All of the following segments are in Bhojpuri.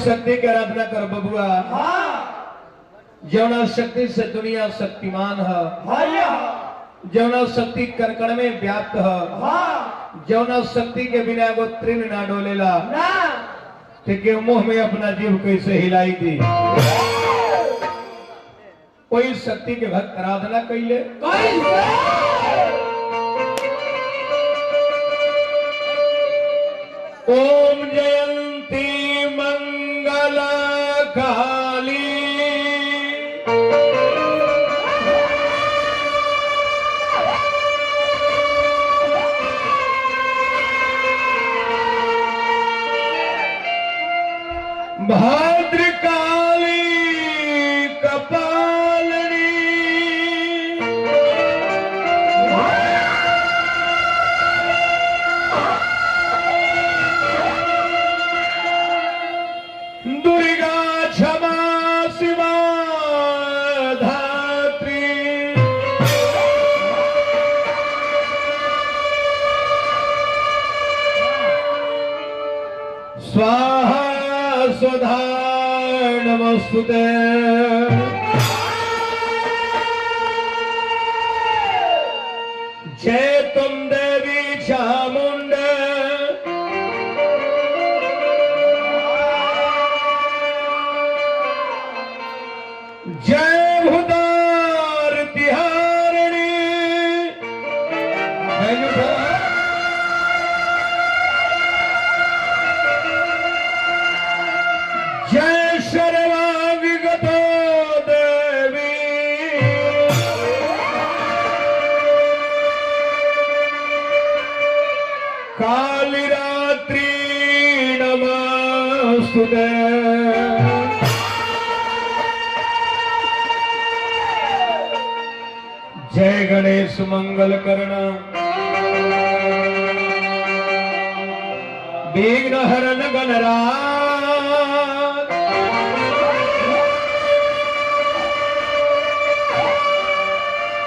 शक्ति की आराधना कर बबुआ। जौना शक्ति से दुनिया शक्तिमान है, जौना शक्ति कण में व्याप्त है, जौना शक्ति के बिना एगो तृण ना डोलेला, ठीक है। मुंह में अपना जीव कैसे हिलाई दी, कोई शक्ति के भक्त आराधना कैले। ओम जयंती मंगला काली, भद्रकाली कपालिनी, दुर्गा क्षमा शिवा धात्री, स्वाहा स्वधा नमस्तुते। जय तुम देवी चामुंडा, जय भूतार तिहारिणी, जय शर्मा विगतो देवी, काली रात्रि नमस्तुते। जय गणेश मंगल कर्ण, विघ्न हरण गणराज,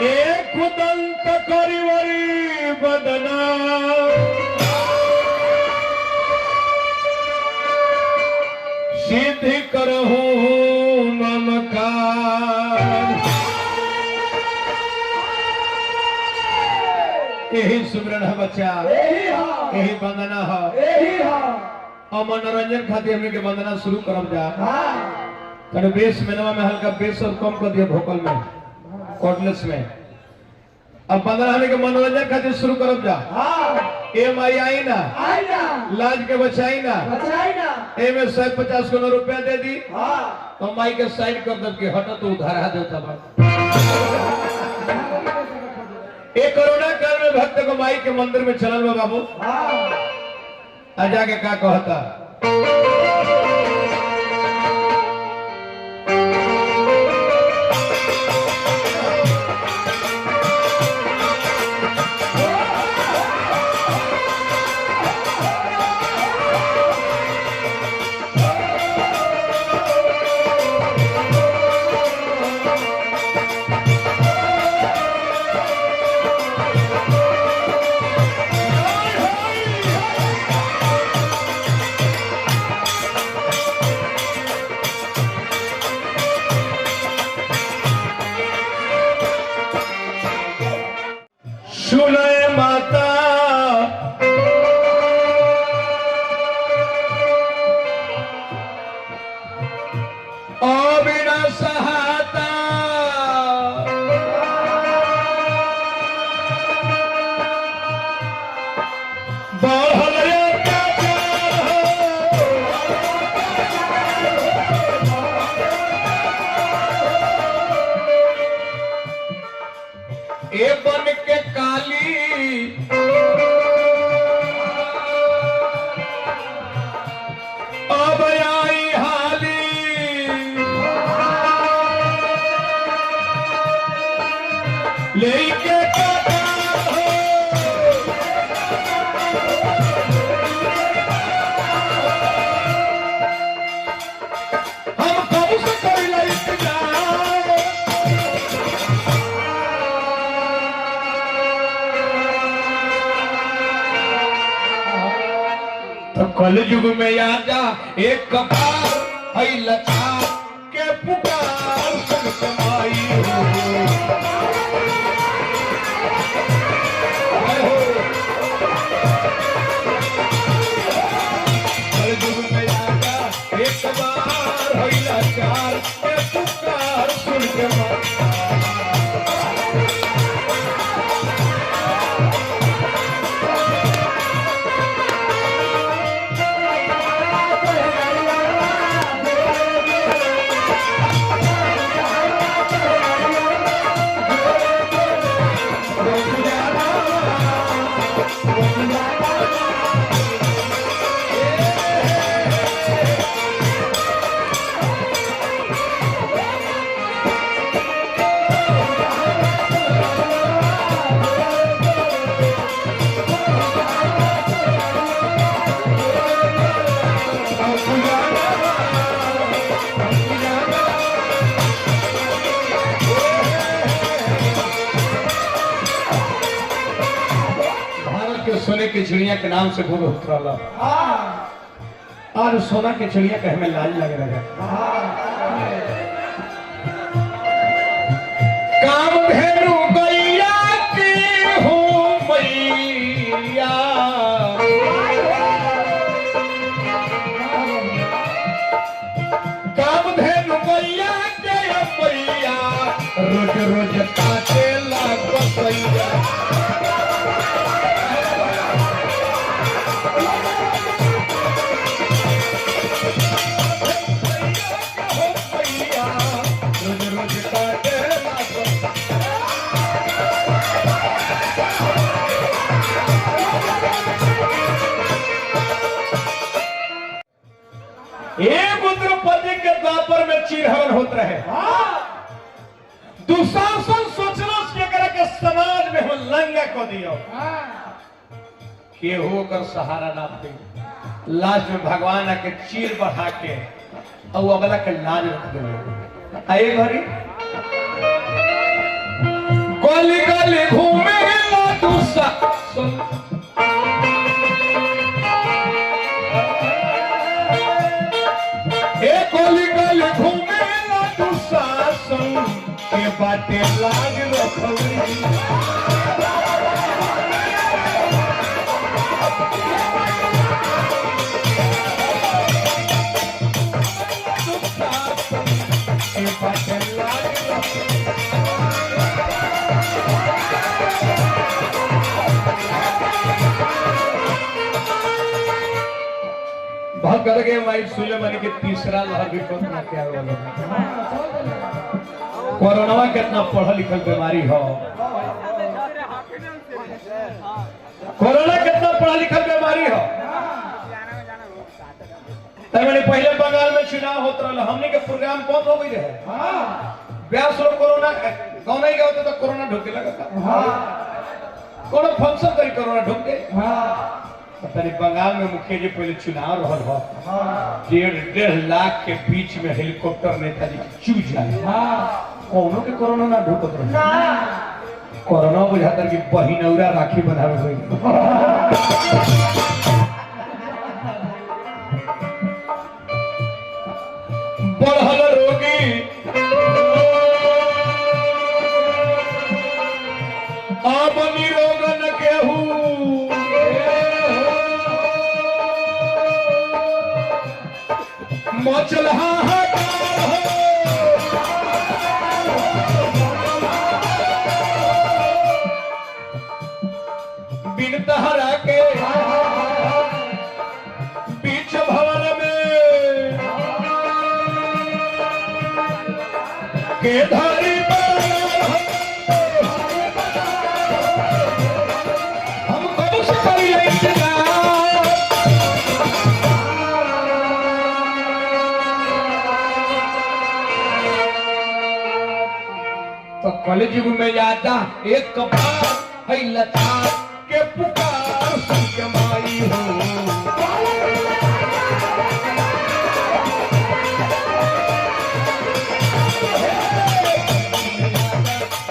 एक दंत करिवरी बदना, सिद्धि करहु ममकार। यही सुमरन है बच्चा, यही वंदना है। और मनोरंजन खातिर हमने के वंदना शुरू करब जा। तने बेस मेनवा में हल्का बेस और कम कर दिया, भोकल में कॉर्डलेस में। अब वंदना हमने के मनोरंजन खातिर शुरू करब जा। ए माई आई ना, लाज के बचाई ना, ए में 150 को रुपया दे दी, तो माई के साइड कर दब के हटा तो उधार देता बा। एक कोरोना काल में भक्त को माई के मंदिर में चलल बा बाबू, आजा के का कहता। सुनय माता बिना सहाता, बढ़ल ए बन के काली, अब आई हाली, लेके हम कब से कोई तो कल युग में आजा एक कपाल है लाचार के पुकार सुन के माई हो। एक बार है लाचार के पुकार सुन के माई। सोने की चिड़िया के नाम से भूल होता और सोना की चिड़िया के हमें लाज लग रहा है। काम धेनु गैया की हो मैया, काम धेनु गैया के मैया, रोज रोज काटे लागो सैया। द्रौपदी के द्वापर में चिरहवन होत रहे। दुशासन सोचना के समाज में हो लंगा को दियो केहू कर सहारा ना दे। लास्ट में भगवान आके चीर बढ़ा के और अगला के लाज रख दे। आए घरी गली गली घूमे ला दुशासन, गली गली घूमे ला दुशासन के बाटे लाज रखली। बहुत कर गए माइक सुले मानी के तीसरा लहर भी क्या कोरोना कितना पढ़ा लिखल बीमारी हो। कोरोना कितना पढ़ा लिखल बीमारी हो। मैंने पहले बंगाल में चुनाव होता रहा, हमने के प्रोग्राम बंद हो गई रहे। ब्यास लोग कोरोना गाँव नहीं गया होता तो कोरोना ढुके लगा था। कोनो फंक्शन करी कोरोना ढुक गए। बंगाल में मुखिया जी पहले चुनाव रहल हो, 1.5 लाख के बीच में हेलीकॉप्टर नेताजी चू जाए। कोनो के कोरोना ना ढुकत रहे। कोरोना बुझाता कि बहिनौरा राखी बनावे हुई। बढ़ल रोगी अब निरोग न केहू, मचल हाहाकार हो। बिन तहरा के बीच भवन में के धारी हम कब से करी तो कॉलेज में जाता एक कपार है लाचार के पुकार सुन के माई हो।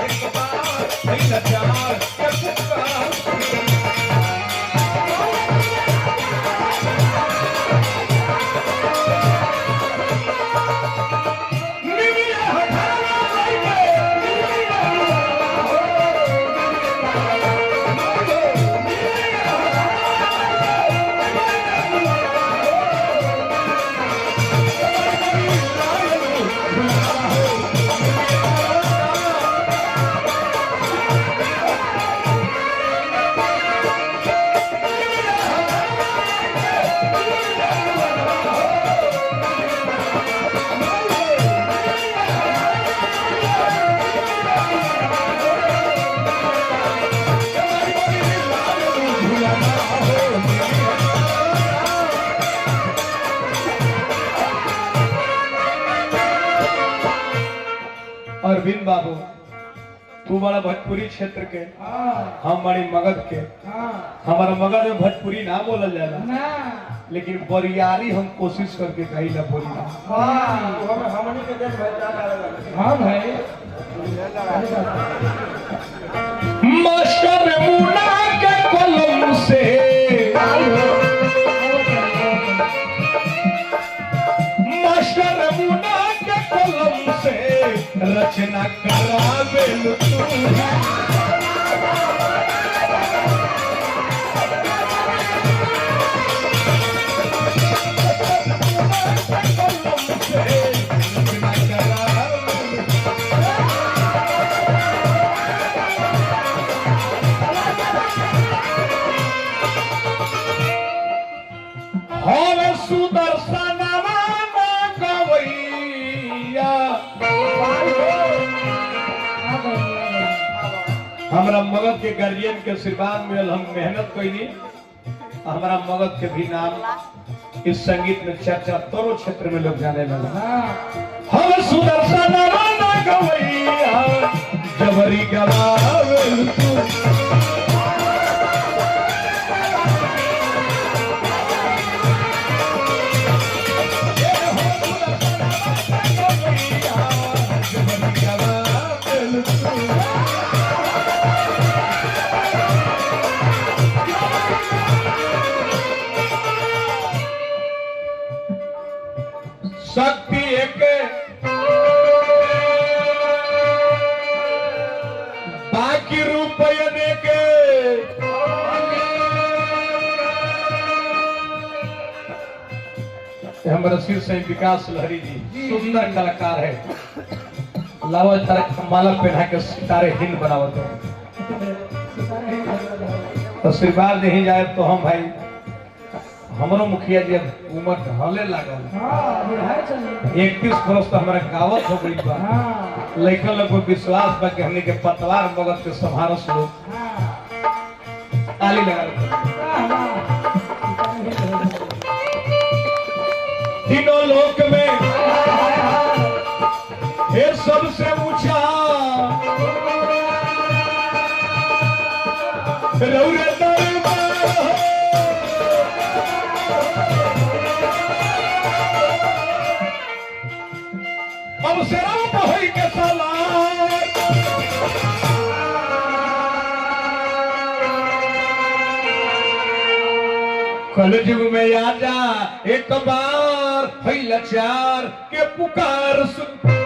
एक कपार है लाचार के पुकार सुन के माई। अरविंद बाबू तू बड़ा भोजपुरी क्षेत्र के, हम बड़ी मगध के। हमारा मगध में भोजपुरी ना बोलल जाला, लेकिन बरियारी हम कोशिश करके कही ना बोली। हाँ भाई मास्टर मुन्ना के कलम से, मास्टर मुन्ना के कलम से रचना करावे सुदर्शन गवैया। हमारा मगध के गार्जियन के आशीर्वाद मिलल, हम मेहनत कैली, हमारा मगध के भी नाम इस संगीत में चर्चा तोरो क्षेत्र में लोग जाने लगा। हम सुदर्शन गवैया जबरी गवावेल तू। शक्ति एक बाकी रुपये देके हमारा शीर्ष है विकास लहरी जी, सुंदर कलाकार है। लावा माला पहना के सितारे हिंद बनावत है। आशीर्वाद नहीं जाए तो हम भाई हमारो मुखिया जी उम्र ढले लागल, 31 बरस तो हमारा गावत हो गई बा। लड़का लोग को विश्वास बा कि हमने के पतवार मगध के संभारस लोग ताली लगा तीनों लोक में ये सबसे ऊंचा रौरे दरबार अब शराब पहई के सलार कलयुग में आजा एक बार फैला चार के पुकार सुन।